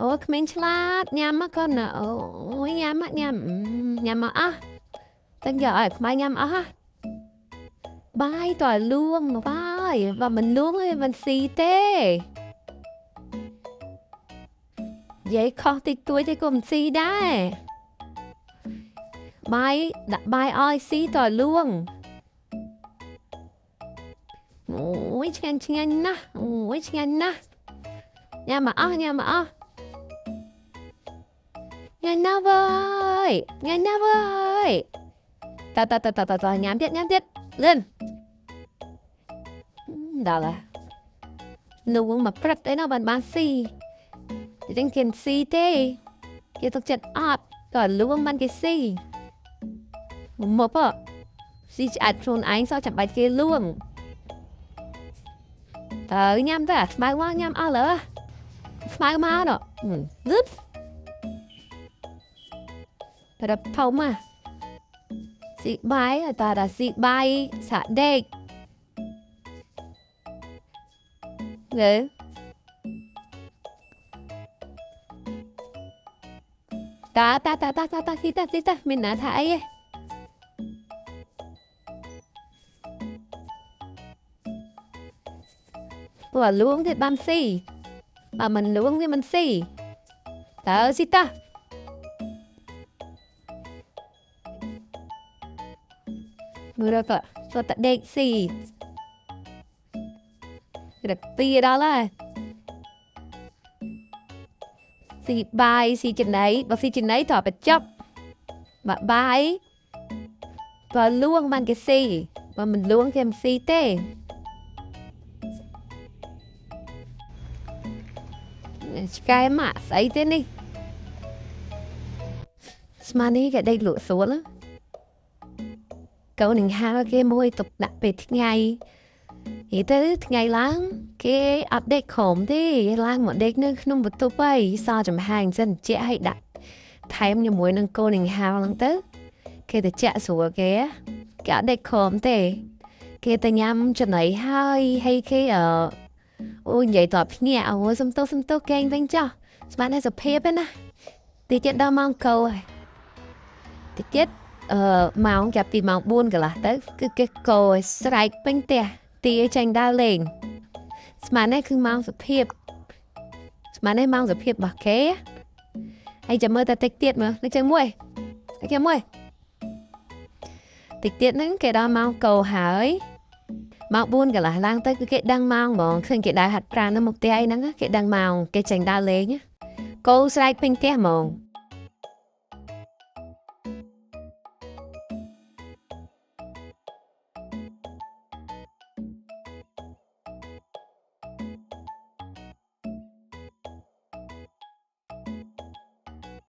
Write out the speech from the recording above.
អូក្មេងឆ្លាតញ៉ាំមកកូនអូយញ៉ាំញ៉ាំញ៉ាំមកអស់តែយកឲ្យខ្មែរញ៉ាំអស់ហ៎បាយតើលួងបាយបើមិនលួងទេមិនស៊ីទេយាយខុសតិចតួចទេក៏មិនស៊ីដែរបាយដាក់បាយឲ្យស៊ីតើលួងអូយឆ្ងាញ់ឆ្ងាញ់ណាស់អូយឆ្ងាញ់ណាស់ញ៉ាំមកអស់ញ៉ាំមកអស់ញ៉ាំណាស់វើយញ៉ាំណាស់វើយតើញ៉ាំទៀតលឿនដល់ហើយលួងមកព្រឹកអីណោះបានស៊ីចឹងគេស៊ីទេគេទុកចិត្តអត់ក៏លួងបានគេស៊ីមកស៊ីឆ្អែតខ្លួនឯងសោះចាំបាច់គេលួងតើញ៉ាំទៅស្មៅមកញ៉ាំអស់លើស្មៅមកណោះលឹបប្រពធំមកស៊ីបាយតើស៊ីបាយសាក់ដេកលើតាស៊ីតាមានណាថាអីហ៎ព្រោះលួងទៀតបានស៊ីបើមិនលួងវាមិនស៊ីតើស៊ីតាមើលក៏សុទ្ធតែដេកស៊ីរកពីដល់ហើយស៊ីបាយស៊ីចំណីបើស៊ីចំណីតើបញ្ចប់បើបាយបើលួងបានគេស៊ីបើមិនលួងគេមិនស៊ីទេឆ្កែម៉ាក់ស្អីទេនេះស្មាននេះគេដេកលក់ស្រួលកូននឹងហៅគេមួយទុកដាក់ពេលថ្ងៃនិយាយទៅថ្ងៃឡើងគេអត់ដេកខំទេឡើងមកដេកនៅក្នុងបន្ទប់ហើយសល់ចំហាយសិនជែកឲ្យដាក់ថែមជាមួយនឹងកូននឹងហៅហ្នឹងទៅគេទៅចាក់ស្រួលគេអត់ដេកខំទេគេទៅញ៉ាំចំណីហើយគេអូនិយាយតបភ្ញាក់អូសំទោសកេងវិញចោះស្មានតែសុភាពទេណាតិចទៀតដល់ម៉ោងកោហើយតិចទៀតម៉ោងចាប់ពីម៉ោង4កន្លះទៅគឺគេកោស្រែកពេញផ្ទះទីចាញ់ដើរលេងស្មាននេះគឺម៉ោងសុភាពស្មាននេះម៉ោងសុភាពរបស់គេហើយចាំមើលតែតិចទៀតមើលលេខមួយតិចទៀតហ្នឹងគេដល់ម៉ោងកោហើយម៉ោង4កន្លះឡើងទៅគឺគេដឹងម៉ោងហ្មងឃើញគេដើរហាត់ប្រាណនៅមុខផ្ទះអីហ្នឹងគេដឹងម៉ោងគេចាញ់ដើរលេងកោស្រែកពេញផ្ទះហ្មង